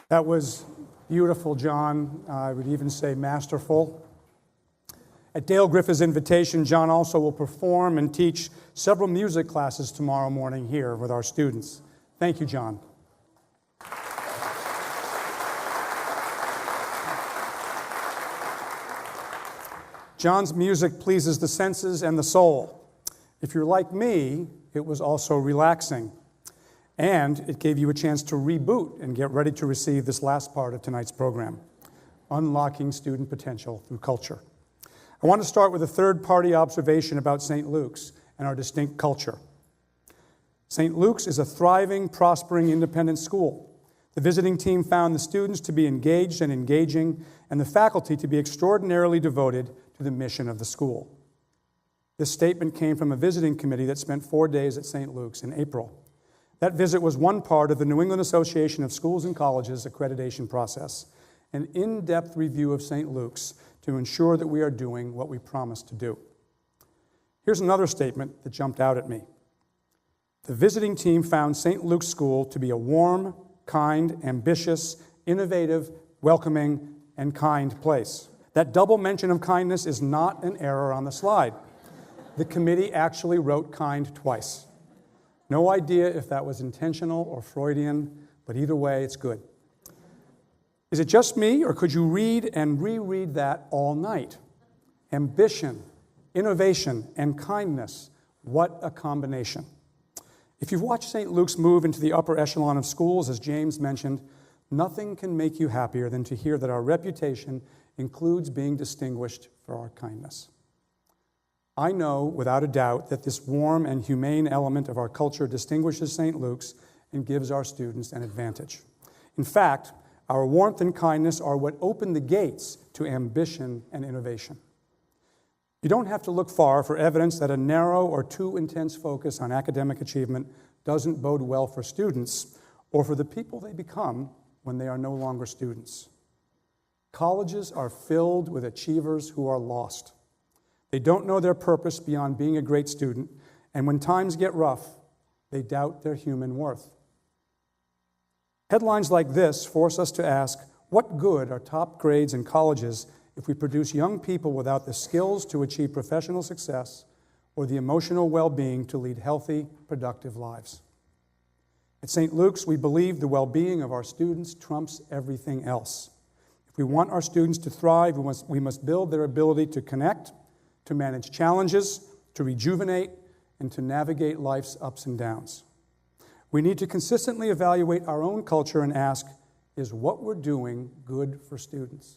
That was beautiful, John. I would even say masterful. At Dale Griffith's invitation, John also will perform and teach several music classes tomorrow morning here with our students. Thank you, John. John's music pleases the senses and the soul. If you're like me, it was also relaxing. And it gave you a chance to reboot and get ready to receive this last part of tonight's program, Unlocking Student Potential Through Culture. I want to start with a third-party observation about St. Luke's and our distinct culture. St. Luke's is a thriving, prospering, independent school. The visiting team found the students to be engaged and engaging, and the faculty to be extraordinarily devoted to the mission of the school. This statement came from a visiting committee that spent 4 days at St. Luke's in April. That visit was one part of the New England Association of Schools and Colleges accreditation process, an in-depth review of St. Luke's to ensure that we are doing what we promised to do. Here's another statement that jumped out at me. The visiting team found St. Luke's School to be a warm, kind, ambitious, innovative, welcoming, and kind place. That double mention of kindness is not an error on the slide. The committee actually wrote kind twice. No idea if that was intentional or Freudian, but either way, it's good. Is it just me, or could you read and reread that all night? Ambition, innovation, and kindness. What a combination. If you've watched St. Luke's move into the upper echelon of schools, as James mentioned, nothing can make you happier than to hear that our reputation includes being distinguished for our kindness. I know, without a doubt, that this warm and humane element of our culture distinguishes St. Luke's and gives our students an advantage. In fact, our warmth and kindness are what open the gates to ambition and innovation. You don't have to look far for evidence that a narrow or too intense focus on academic achievement doesn't bode well for students or for the people they become when they are no longer students. Colleges are filled with achievers who are lost. They don't know their purpose beyond being a great student, and when times get rough, they doubt their human worth. Headlines like this force us to ask, what good are top grades in colleges if we produce young people without the skills to achieve professional success or the emotional well-being to lead healthy, productive lives? At St. Luke's, we believe the well-being of our students trumps everything else. If we want our students to thrive, we must build their ability to connect, to manage challenges, to rejuvenate, and to navigate life's ups and downs. We need to consistently evaluate our own culture and ask, is what we're doing good for students?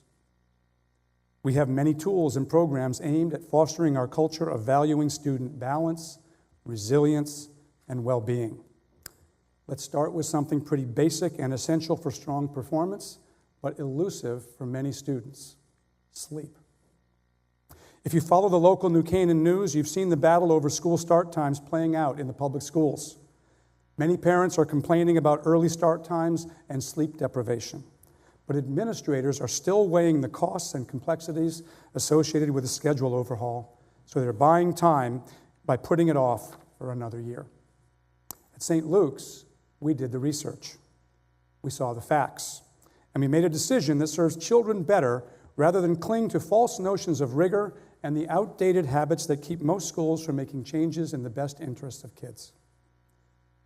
We have many tools and programs aimed at fostering our culture of valuing student balance, resilience, and well-being. Let's start with something pretty basic and essential for strong performance, but elusive for many students: sleep. If you follow the local New Canaan news, you've seen the battle over school start times playing out in the public schools. Many parents are complaining about early start times and sleep deprivation, but administrators are still weighing the costs and complexities associated with a schedule overhaul, so they're buying time by putting it off for another year. At St. Luke's, we did the research. We saw the facts, and we made a decision that serves children better rather than cling to false notions of rigor and the outdated habits that keep most schools from making changes in the best interests of kids.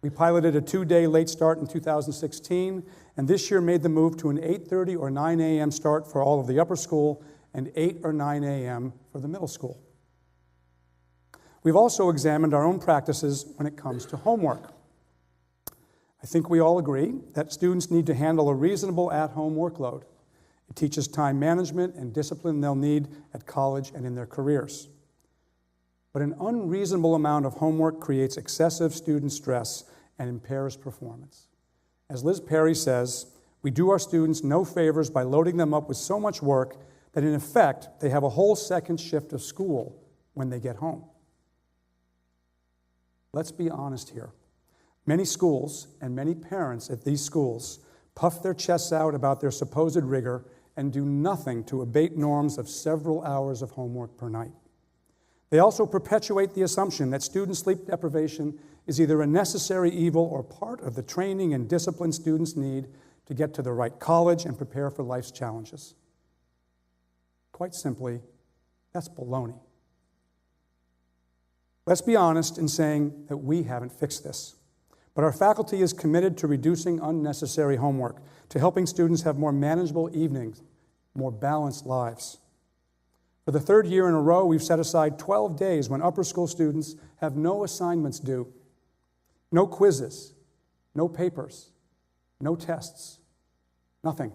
We piloted a 2-day late start in 2016, and this year made the move to an 8:30 or 9 a.m. start for all of the upper school and 8 or 9 a.m. for the middle school. We've also examined our own practices when it comes to homework. I think we all agree that students need to handle a reasonable at-home workload. It teaches time management and discipline they'll need at college and in their careers. But an unreasonable amount of homework creates excessive student stress and impairs performance. As Liz Perry says, we do our students no favors by loading them up with so much work that in effect they have a whole second shift of school when they get home. Let's be honest here. Many schools and many parents at these schools puff their chests out about their supposed rigor and do nothing to abate norms of several hours of homework per night. They also perpetuate the assumption that student sleep deprivation is either a necessary evil or part of the training and discipline students need to get to the right college and prepare for life's challenges. Quite simply, that's baloney. Let's be honest in saying that we haven't fixed this. But our faculty is committed to reducing unnecessary homework, to helping students have more manageable evenings, more balanced lives. For the third year in a row, we've set aside 12 days when upper school students have no assignments due, no quizzes, no papers, no tests, nothing.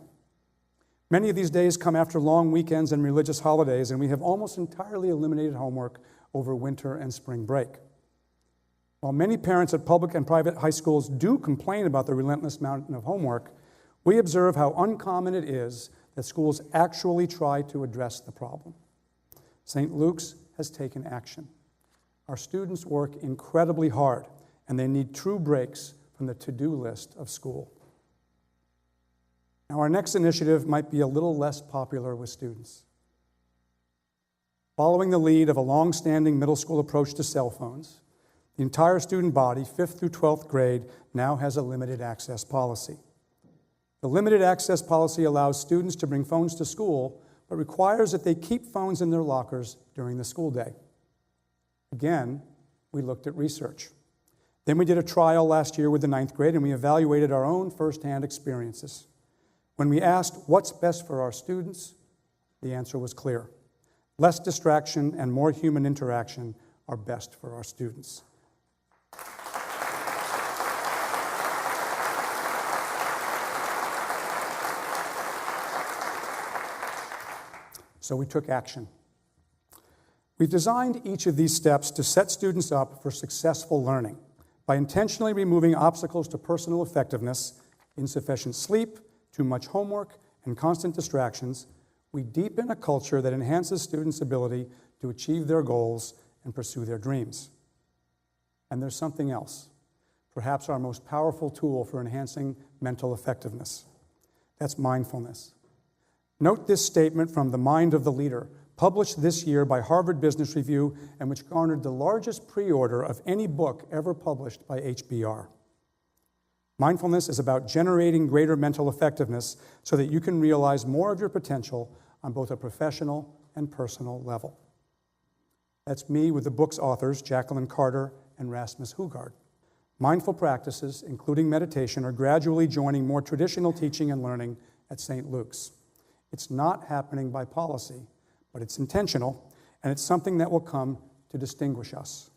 Many of these days come after long weekends and religious holidays, and we have almost entirely eliminated homework over winter and spring break. While many parents at public and private high schools do complain about the relentless mountain of homework, we observe how uncommon it is that schools actually try to address the problem. St. Luke's has taken action. Our students work incredibly hard, and they need true breaks from the to-do list of school. Now, our next initiative might be a little less popular with students. Following the lead of a long-standing middle school approach to cell phones, the entire student body, 5th through 12th grade, now has a limited access policy. The limited access policy allows students to bring phones to school, but requires that they keep phones in their lockers during the school day. Again, we looked at research. Then we did a trial last year with the 9th grade, and we evaluated our own firsthand experiences. When we asked what's best for our students, the answer was clear. Less distraction and more human interaction are best for our students. So we took action. We've designed each of these steps to set students up for successful learning by intentionally removing obstacles to personal effectiveness, insufficient sleep, too much homework, and constant distractions. We deepen a culture that enhances students' ability to achieve their goals and pursue their dreams. And there's something else, perhaps our most powerful tool for enhancing mental effectiveness. That's mindfulness. Note this statement from The Mind of the Leader, published this year by Harvard Business Review and which garnered the largest pre-order of any book ever published by HBR. Mindfulness is about generating greater mental effectiveness so that you can realize more of your potential on both a professional and personal level. That's me with the book's authors, Jacqueline Carter and Rasmus Hugard. Mindful practices, including meditation, are gradually joining more traditional teaching and learning at St. Luke's. It's not happening by policy, but it's intentional, and it's something that will come to distinguish us.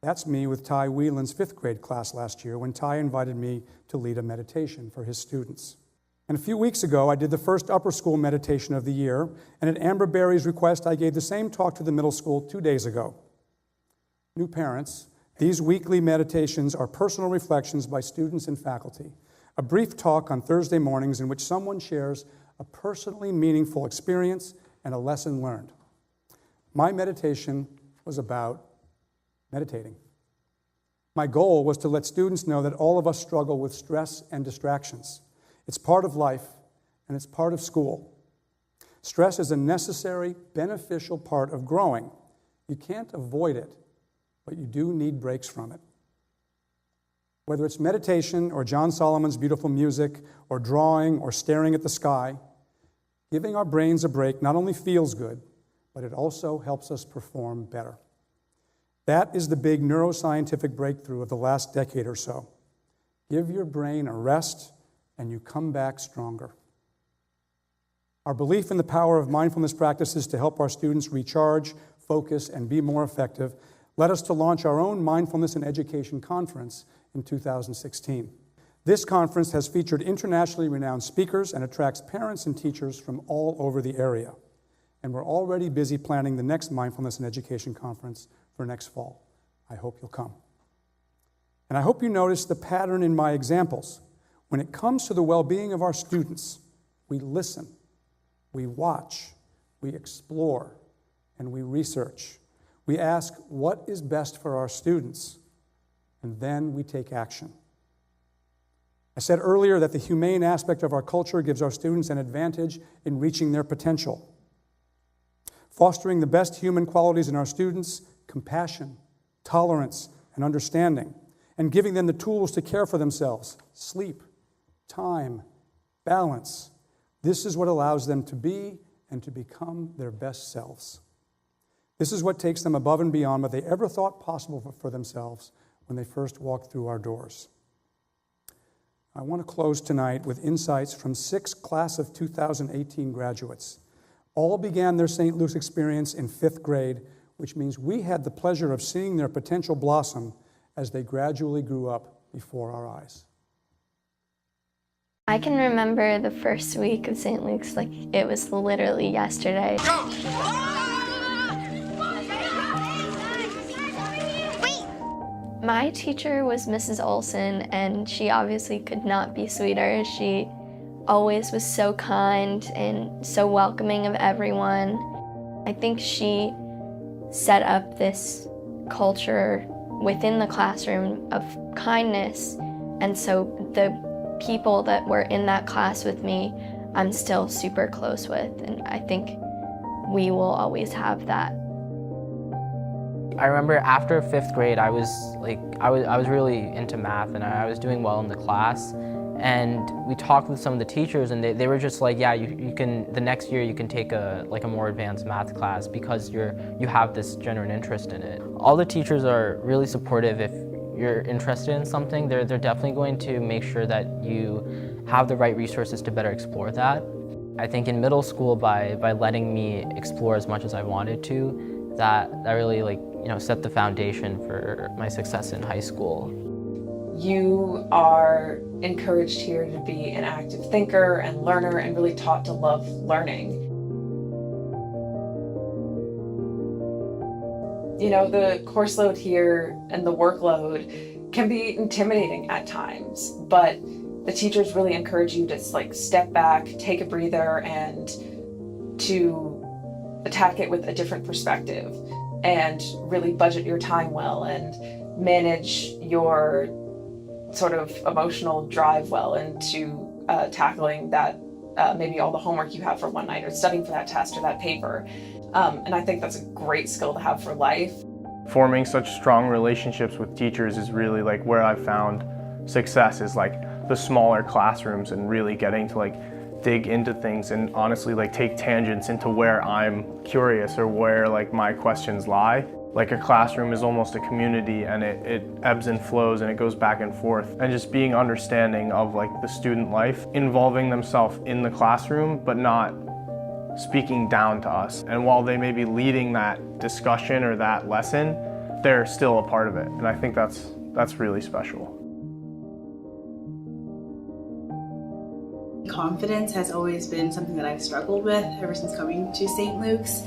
That's me with Ty Whelan's 5th grade class last year when Ty invited me to lead a meditation for his students. And a few weeks ago, I did the first upper school meditation of the year, and at Amber Berry's request, I gave the same talk to the middle school 2 days ago. New parents, these weekly meditations are personal reflections by students and faculty. A brief talk on Thursday mornings in which someone shares a personally meaningful experience and a lesson learned. My meditation was about meditating. My goal was to let students know that all of us struggle with stress and distractions. It's part of life, and it's part of school. Stress is a necessary, beneficial part of growing. You can't avoid it, but you do need breaks from it. Whether it's meditation or John Solomon's beautiful music or drawing or staring at the sky, giving our brains a break not only feels good, but it also helps us perform better. That is the big neuroscientific breakthrough of the last decade or so. Give your brain a rest, and you come back stronger. Our belief in the power of mindfulness practices to help our students recharge, focus, and be more effective led us to launch our own Mindfulness in Education Conference in 2016. This conference has featured internationally renowned speakers and attracts parents and teachers from all over the area. And we're already busy planning the next Mindfulness in Education Conference for next fall. I hope you'll come. And I hope you notice the pattern in my examples. When it comes to the well-being of our students, we listen, we watch, we explore, and we research. We ask what is best for our students, and then we take action. I said earlier that the humane aspect of our culture gives our students an advantage in reaching their potential. Fostering the best human qualities in our students, compassion, tolerance, and understanding, and giving them the tools to care for themselves, sleep, time, balance. This is what allows them to be and to become their best selves. This is what takes them above and beyond what they ever thought possible for themselves when they first walked through our doors. I want to close tonight with insights from 6 class of 2018 graduates. All began their St. Luke's experience in 5th grade, which means we had the pleasure of seeing their potential blossom as they gradually grew up before our eyes. I can remember the first week of St. Luke's like it was literally yesterday. My teacher was Mrs. Olson, and she obviously could not be sweeter. She always was so kind and so welcoming of everyone. I think she set up this culture within the classroom of kindness, and so the people that were in that class with me, I'm still super close with, and I think we will always have that. I remember after 5th grade, I was really into math, and I was doing well in the class. And we talked with some of the teachers, and they were just like, yeah, you can, the next year you can take a more advanced math class because you have this genuine interest in it. All the teachers are really supportive. If you're interested in something, they're definitely going to make sure that you have the right resources to better explore that. I think in middle school, by letting me explore as much as I wanted to, that really set the foundation for my success in high school. You are encouraged here to be an active thinker and learner and really taught to love learning. You know, the course load here and the workload can be intimidating at times, but the teachers really encourage you to step back, take a breather, and to attack it with a different perspective and really budget your time well and manage your sort of emotional drive well into tackling that maybe all the homework you have for one night or studying for that test or that paper. And I think that's a great skill to have for life. Forming such strong relationships with teachers is really where I've found success, is the smaller classrooms and really getting to dig into things and honestly take tangents into where I'm curious or where my questions lie. A classroom is almost a community, and it ebbs and flows and it goes back and forth. And just being understanding of the student life, involving themselves in the classroom, but not speaking down to us. And while they may be leading that discussion or that lesson, they're still a part of it. And I think that's really special. Confidence has always been something that I've struggled with ever since coming to St. Luke's.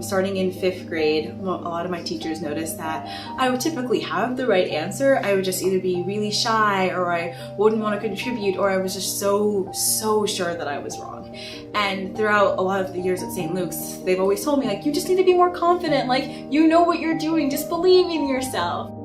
Starting in 5th grade, a lot of my teachers noticed that I would typically have the right answer. I would just either be really shy, or I wouldn't want to contribute, or I was just so sure that I was wrong. And throughout a lot of the years at St. Luke's, they've always told me, you just need to be more confident, you know what you're doing, just believe in yourself.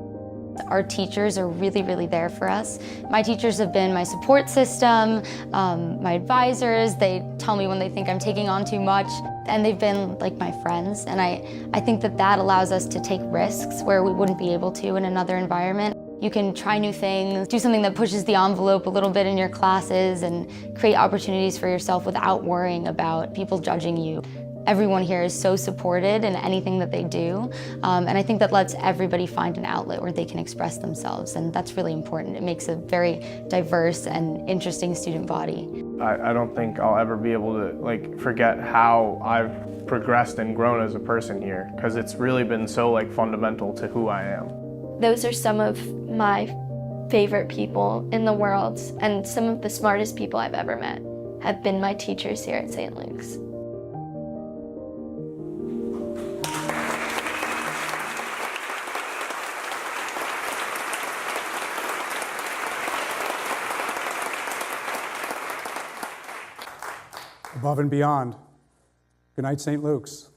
Our teachers are really there for us. My teachers have been my support system, my advisors. They tell me when they think I'm taking on too much, and they've been my friends. And I think that allows us to take risks where we wouldn't be able to in another environment. You can try new things, do something that pushes the envelope a little bit in your classes, and create opportunities for yourself without worrying about people judging you. Everyone here is so supported in anything that they do, and I think that lets everybody find an outlet where they can express themselves, and that's really important. It makes a very diverse and interesting student body. I don't think I'll ever be able to forget how I've progressed and grown as a person here, because it's really been so fundamental to who I am. Those are some of my favorite people in the world, and some of the smartest people I've ever met have been my teachers here at St. Luke's. Above and beyond. Good night, St. Luke's.